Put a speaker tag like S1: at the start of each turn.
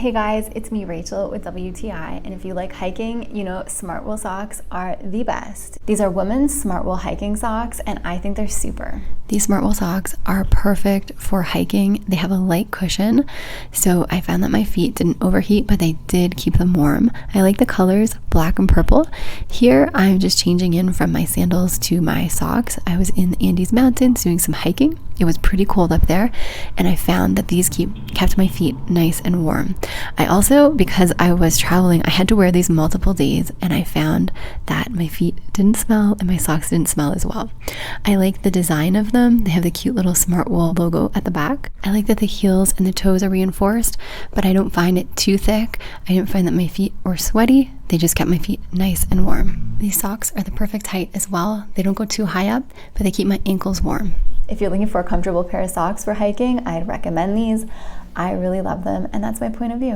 S1: Hey guys, it's me Rachel with WTI, and if you like hiking, you know Smartwool socks are the best. These are women's Smartwool hiking socks and I think they're super. These Smartwool socks are perfect for hiking. They have a light cushion, so I found that my feet didn't overheat, but they did keep them warm. I like the colors, black and purple. Here I'm just changing in from my sandals to my socks. I was in the Andes Mountains doing some hiking. It was pretty cold up there, and I found that these kept my feet nice and warm. I also, because I was traveling, I had to wear these multiple days, and I found that my feet didn't smell and my socks didn't smell as well. I like the design of them. They have the cute little Smartwool logo at the back. I like that the heels and the toes are reinforced, but I don't find it too thick. I didn't find that my feet were sweaty. They just kept my feet nice and warm. These socks are the perfect height as well. They don't go too high up, but they keep my ankles warm. If you're looking for a comfortable pair of socks for hiking, I'd recommend these. I really love them, and that's my point of view.